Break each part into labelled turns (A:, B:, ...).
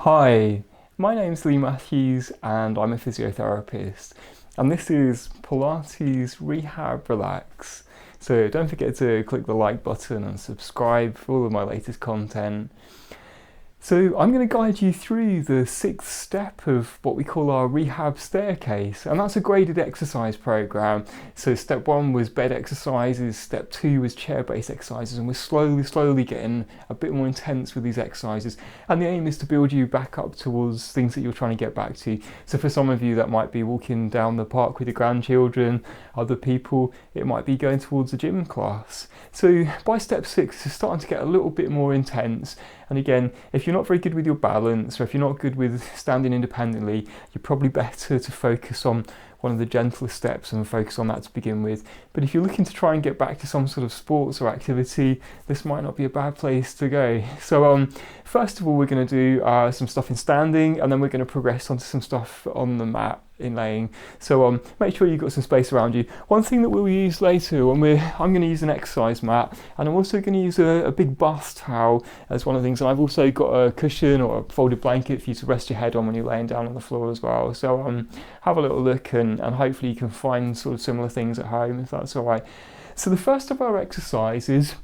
A: Hi, my name's Lee Matthews and I'm a physiotherapist, and this is Pilates Rehab Relax. So don't forget to click the like button and subscribe for all of my latest content. So I'm going to guide you through the sixth step of what we call our Rehab Staircase, and that's a graded exercise program. So step one was bed exercises, step two was chair-based exercises, and we're slowly getting a bit more intense with these exercises. And the aim is to build you back up towards things that you're trying to get back to. So for some of you that might be walking down the park with your grandchildren, other people it might be going towards a gym class. So by step six it's starting to get a little bit more intense. And again, if you're not very good with your balance, or if you're not good with standing independently, you're probably better to focus on one of the gentlest steps and focus on that to begin with. But if you're looking to try and get back to some sort of sports or activity, this might not be a bad place to go. So first of all, we're going to do some stuff in standing, and then we're going to progress onto some stuff on the mat in laying. So make sure you've got some space around you. One thing that we'll use later when I'm going to use an exercise mat, and I'm also going to use a big bath towel as one of the things, and I've also got a cushion or a folded blanket for you to rest your head on when you're laying down on the floor as well. So have a little look, and hopefully you can find sort of similar things at home if that's all right. So the first of our exercises,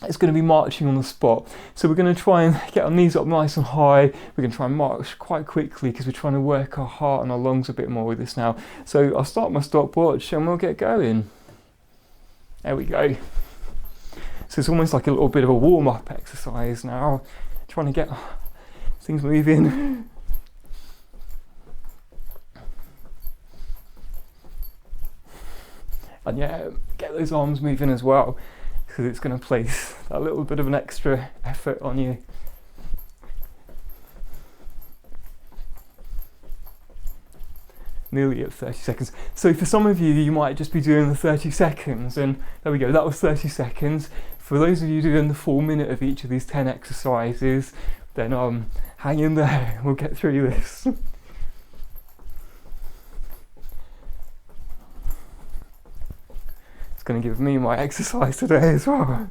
A: it's going to be marching on the spot. So we're going to try and get our knees up nice and high. We're going to try and march quite quickly because we're trying to work our heart and our lungs a bit more with this now. So I'll start my stopwatch and we'll get going. There we go. So it's almost like a little bit of a warm-up exercise now, trying to get things moving. And yeah, get those arms moving as well, because it's going to place a little bit of an extra effort on you. Nearly at 30 seconds. So for some of you, you might just be doing the 30 seconds, and there we go, that was 30 seconds. For those of you doing the full minute of each of these 10 exercises, then hang in there, we'll get through this. It's going to give me my exercise today as well.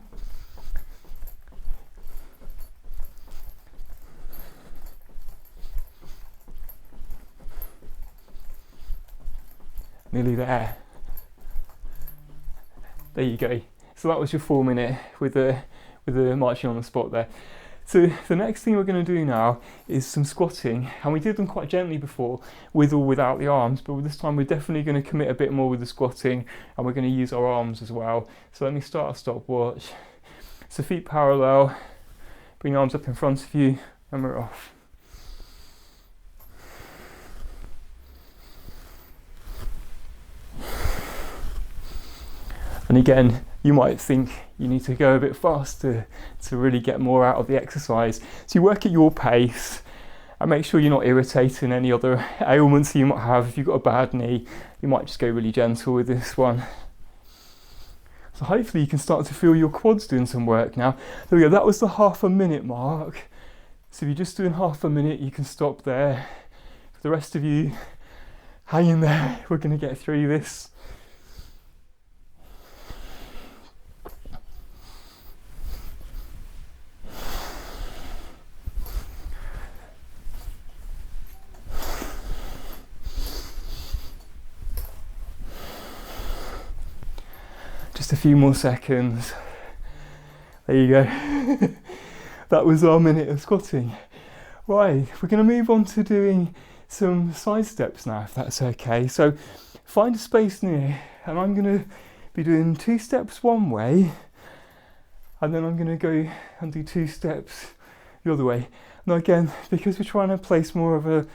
A: Nearly there. There you go. So that was your 4 minute with the marching on the spot there. So the next thing we're going to do now is some squatting, and we did them quite gently before, with or without the arms, but this time we're definitely going to commit a bit more with the squatting, and we're going to use our arms as well. So let me start our stopwatch. So feet parallel, bring your arms up in front of you, and we're off. And again, you might think you need to go a bit faster to really get more out of the exercise. So you work at your pace, and make sure you're not irritating any other ailments you might have. If you've got a bad knee, you might just go really gentle with this one. So hopefully you can start to feel your quads doing some work now. There we go, that was the half a minute mark. So if you're just doing half a minute, you can stop there. For the rest of you, hang in there, we're going to get through this. Just a few more seconds. There you go. That was our minute of squatting. Right, we're going to move on to doing some side steps now, if that's okay. So find a space near, and I'm going to be doing 2 steps one way, and then I'm going to go and do 2 steps the other way. Now again, because we're trying to place more of a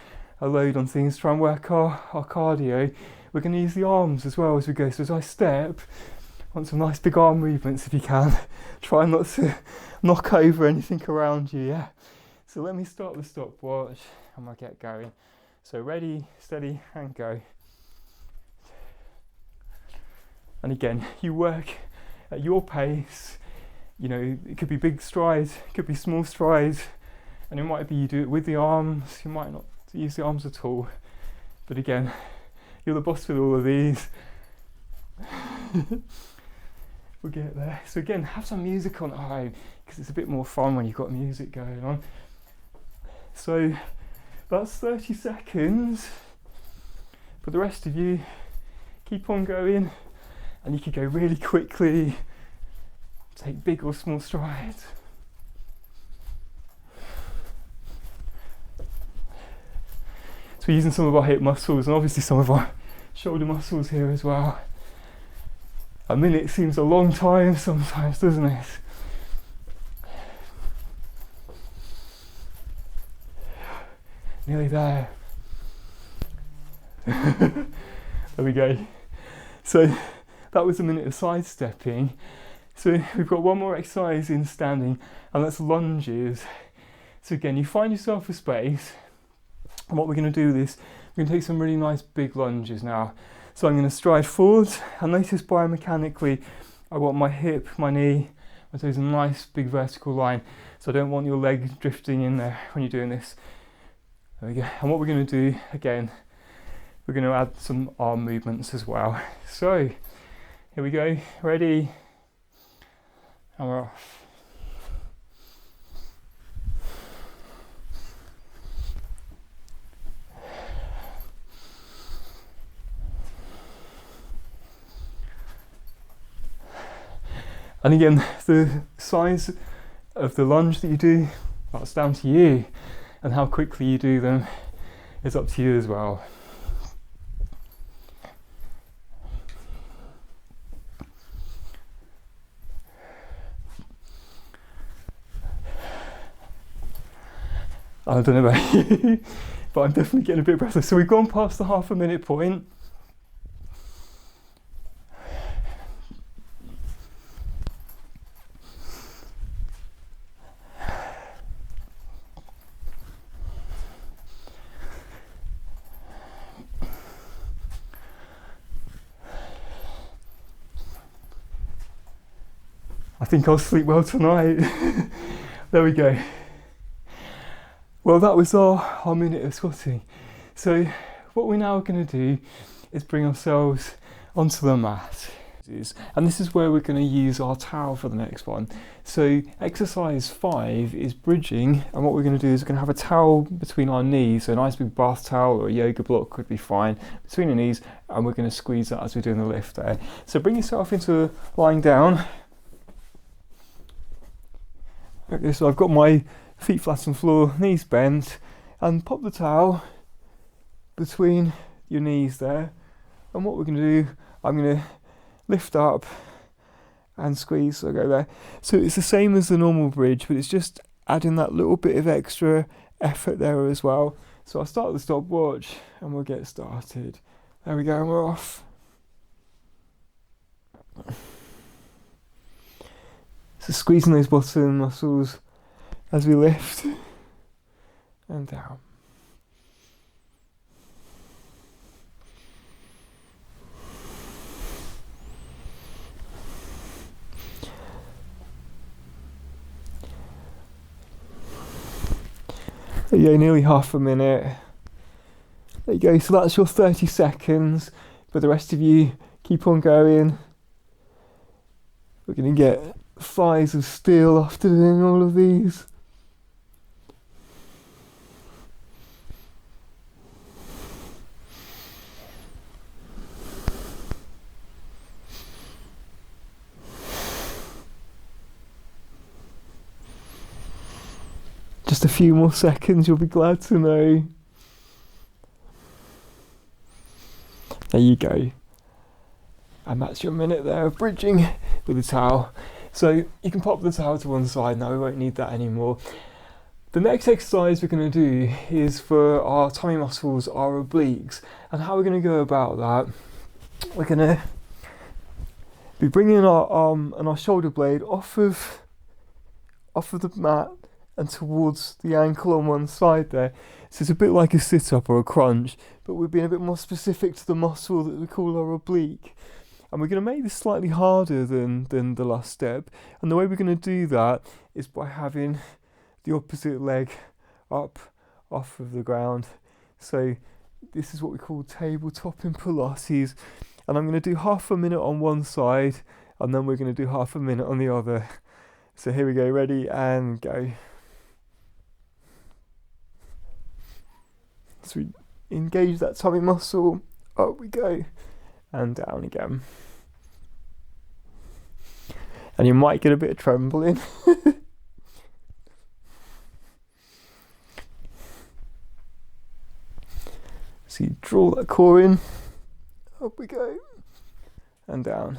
A: load on things, try and work our cardio, we're going to use the arms as well as we go. So as I step, want some nice big arm movements if you can. Try not to knock over anything around you, yeah? So let me start the stopwatch and we'll get going. So ready, steady, and go. And again, you work at your pace. You know, it could be big strides, it could be small strides, and it might be you do it with the arms, you might not use the arms at all. But again, you're the boss with all of these. We'll get there. So again, have some music on at home, because it's a bit more fun when you've got music going on. So that's 30 seconds. For the rest of you, keep on going, and you can go really quickly, take big or small strides. So we're using some of our hip muscles and obviously some of our shoulder muscles here as well. A minute seems a long time sometimes, doesn't it? Nearly there. There we go. So that was a minute of sidestepping. So we've got one more exercise in standing, and that's lunges. So again, you find yourself a space, and what we're going to do is we're going to take some really nice big lunges now. So I'm going to stride forward, and notice biomechanically I want my hip, my knee, and so there's a nice big vertical line. So I don't want your leg drifting in there when you're doing this. There we go. And what we're going to do, again, we're going to add some arm movements as well. So here we go, ready, and we're off. And again, the size of the lunge that you do, that's down to you, and how quickly you do them is up to you as well. I don't know about you, but I'm definitely getting a bit breathless. So we've gone past the half a minute point. I think I'll sleep well tonight. There we go. Well, that was our minute of squatting. So what we're now going to do is bring ourselves onto the mat. And this is where we're going to use our towel for the next one. So exercise 5 is bridging, and what we're going to do is we're going to have a towel between our knees, so a nice big bath towel or a yoga block would be fine, between your knees, and we're going to squeeze that as we're doing the lift there. So bring yourself into lying down. Okay, so I've got my feet flat on the floor, knees bent, and pop the towel between your knees there. And what we're going to do, I'm going to lift up and squeeze, so go there. So it's the same as the normal bridge, but it's just adding that little bit of extra effort there as well. So I'll start the stopwatch and we'll get started. There we go, and we're off. So squeezing those bottom muscles as we lift and down. Yeah, nearly half a minute. There you go, so that's your 30 seconds, but the rest of you keep on going. We're going to get thighs of steel after doing all of these. Just a few more seconds, you'll be glad to know. There you go. And that's your minute there of bridging with the towel. So you can pop the towel to one side now, we won't need that anymore. The next exercise we're going to do is for our tummy muscles, our obliques. And how we're going to go about that, we're going to be bringing our arm and our shoulder blade off of the mat and towards the ankle on one side there. So it's a bit like a sit-up or a crunch, but we're being a bit more specific to the muscle that we call our oblique. And we're going to make this slightly harder than the last step. And the way we're going to do that is by having the opposite leg up off of the ground. So this is what we call tabletop in Pilates. And I'm going to do half a minute on one side, and then we're going to do half a minute on the other. So here we go, ready and go. So we engage that tummy muscle, up we go, and down again. And you might get a bit of trembling. So you draw that core in, up we go, and down.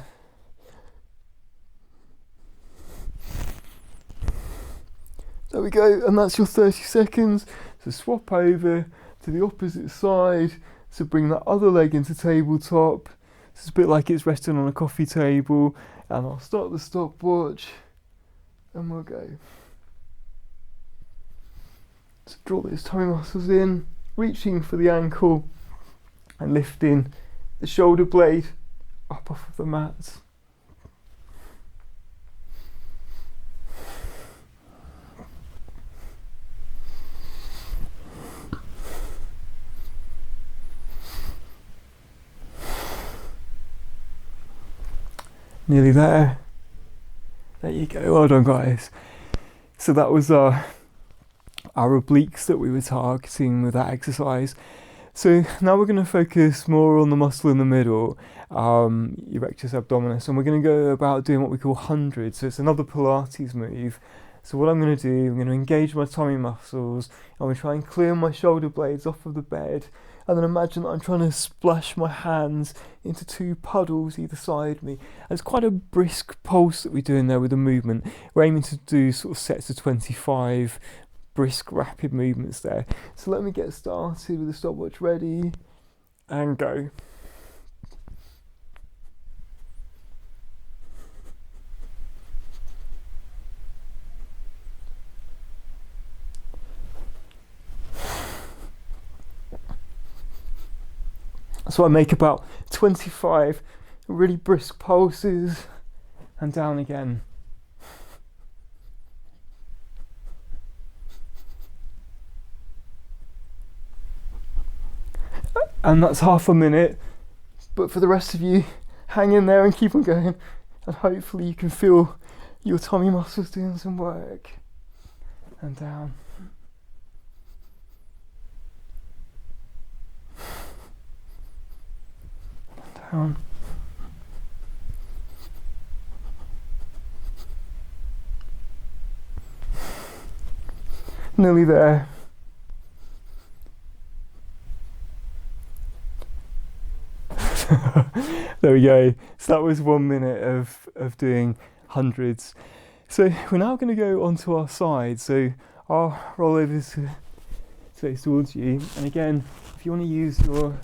A: There we go, and that's your 30 seconds. So swap over to the opposite side, so bring that other leg into tabletop. It's a bit like it's resting on a coffee table, and I'll start the stopwatch, and we'll go. So draw those tummy muscles in, reaching for the ankle, and lifting the shoulder blade up off of the mat. Nearly there. There you go, well done guys. So that was our obliques that we were targeting with that exercise. So now we're going to focus more on the muscle in the middle, your rectus abdominis, and we're going to go about doing what we call hundreds. So it's another Pilates move. So what I'm going to do, I'm going to engage my tummy muscles, I'm going to try and clear my shoulder blades off of the bed, and then imagine that I'm trying to splash my hands into 2 puddles either side me. And it's quite a brisk pulse that we're doing there with the movement. We're aiming to do sort of sets of 25 brisk rapid movements there. So let me get started with the stopwatch ready, and go. So I make about 25 really brisk pulses, and down again. And that's half a minute, but for the rest of you, hang in there and keep on going, and hopefully you can feel your tummy muscles doing some work. And down. Down. Nearly there. There we go. So that was 1 minute of doing hundreds. So we're now going to go onto our side. So I'll roll over to face towards you. And again, if you want to use your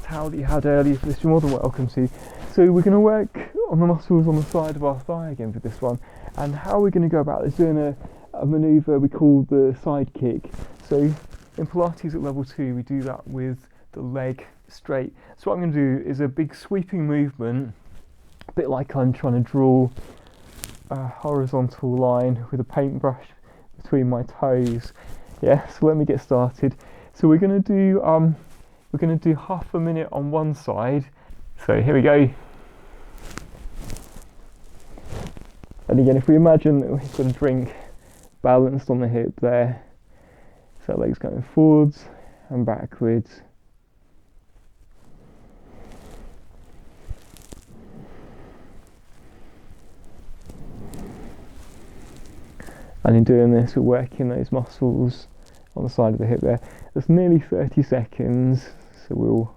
A: towel that you had earlier for this, you're more than welcome to. So we're going to work on the muscles on the side of our thigh again for this one. And how we're going to go about this, doing a manoeuvre we call the side kick. So in Pilates at level 2, we do that with the leg straight. So what I'm going to do is a big sweeping movement, a bit like I'm trying to draw a horizontal line with a paintbrush between my toes. Yeah, so let me get started. So we're going to do half a minute on one side. So here we go. And again, if we imagine that we've got a drink balanced on the hip there, so legs going forwards and backwards. And in doing this, we're working those muscles on the side of the hip there. That's nearly 30 seconds, so we'll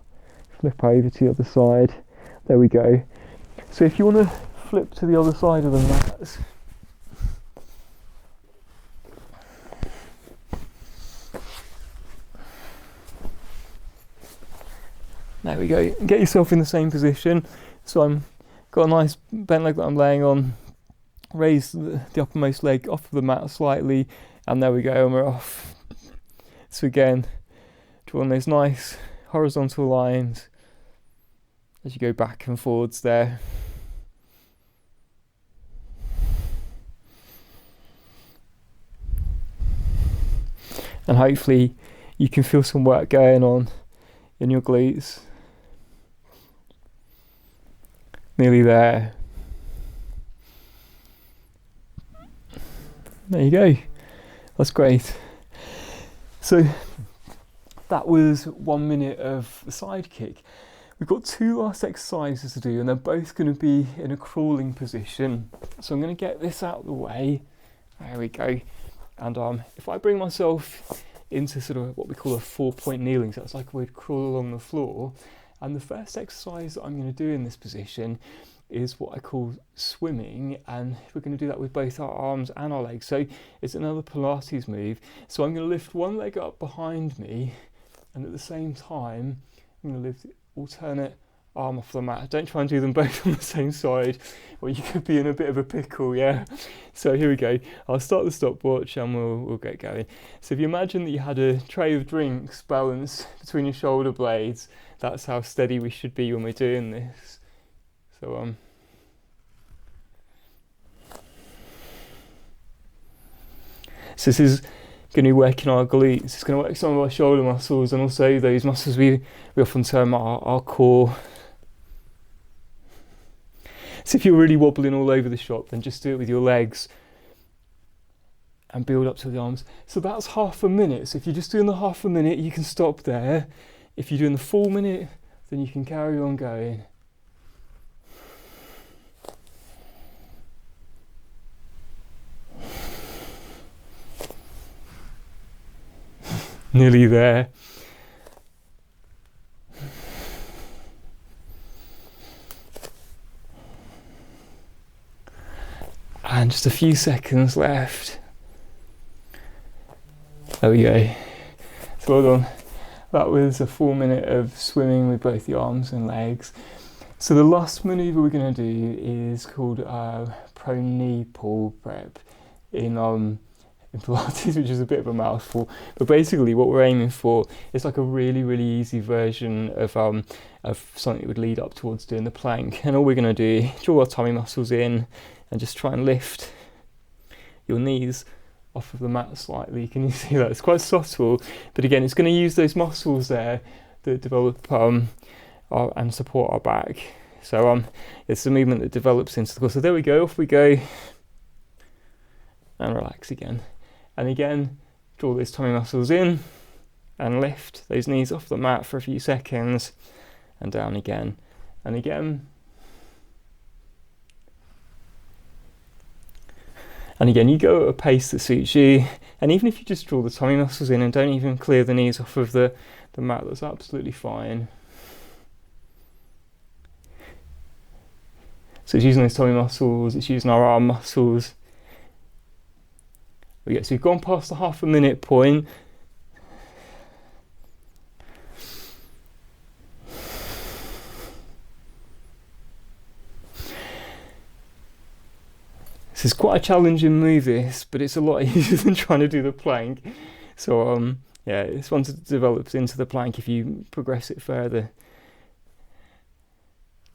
A: flip over to the other side. There we go. So if you want to flip to the other side of the mat, there we go. Get yourself in the same position. So I'm got a nice bent leg that I'm laying on. Raise the uppermost leg off of the mat slightly, and there we go, and we're off. So again, drawing those nice horizontal lines as you go back and forwards there. And hopefully you can feel some work going on in your glutes. Nearly there. There you go. That's great. So That was 1 minute of the side kick. We've got 2 last exercises to do, and they're both going to be in a crawling position. So I'm going to get this out of the way. There we go. And if I bring myself into sort of what we call a 4-point kneeling, so that's like we'd crawl along the floor. And the first exercise that I'm going to do in this position is what I call swimming, and we're going to do that with both our arms and our legs. So it's another Pilates move. So I'm going to lift one leg up behind me, and at the same time I'm going to lift the alternate arm off the mat. Don't try and do them both on the same side, or you could be in a bit of a pickle, yeah? So here we go. I'll start the stopwatch and we'll get going. So if you imagine that you had a tray of drinks balanced between your shoulder blades, that's how steady we should be when we're doing this. So so this is going to be working our glutes. It's going to work some of our shoulder muscles, and also those muscles we often term our core. So if you're really wobbling all over the shop, then just do it with your legs and build up to the arms. So that's half a minute. So if you're just doing the half a minute, you can stop there. If you're doing the full minute, then you can carry on going. Nearly there. And just a few seconds left. There we go. So well done. That was a 4 minute of swimming with both the arms and legs. So the last manoeuvre we're going to do is called prone knee pull prep in Pilates, which is a bit of a mouthful, but basically what we're aiming for is like a really easy version of something that would lead up towards doing the plank. And all we're going to do is draw our tummy muscles in and just try and lift your knees off of the mat slightly. Can you see that? It's quite subtle, but again, it's going to use those muscles there that develop and support our back. So it's a movement that develops into the core. So there we go, off we go, and relax again. And again, draw those tummy muscles in and lift those knees off the mat for a few seconds, and down again and again. And again, you go at a pace that suits you, and even if you just draw the tummy muscles in and don't even clear the knees off of the mat, that's absolutely fine. So it's using those tummy muscles, it's using our arm muscles. Okay, so we've gone past the half a minute point. This is quite a challenging move, this, but it's a lot easier than trying to do the plank. So yeah, this one develops into the plank if you progress it further.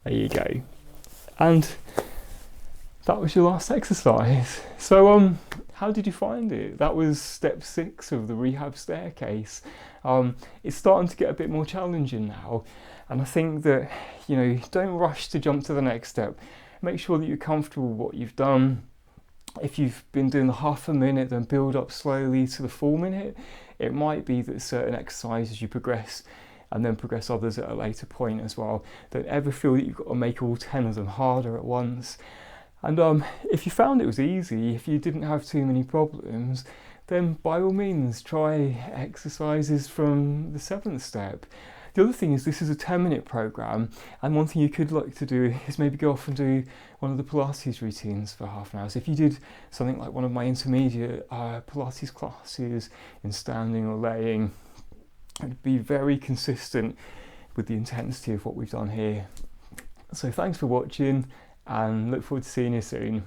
A: There you go. And that was your last exercise. So how did you find it? That was step 6 of the Rehab Staircase. It's starting to get a bit more challenging now, and I think that, you know, don't rush to jump to the next step. Make sure that you're comfortable with what you've done. If you've been doing the half a minute, then build up slowly to the full minute. It might be that certain exercises you progress and then progress others at a later point as well. Don't ever feel that you've got to make all 10 of them harder at once. And if you found it was easy, if you didn't have too many problems, then by all means try exercises from the 7th step. The other thing is, this is a 10-minute program, and one thing you could like to do is maybe go off and do one of the Pilates routines for half an hour. So if you did something like one of my intermediate Pilates classes in standing or laying, it'd be very consistent with the intensity of what we've done here. So thanks for watching, and look forward to seeing you soon.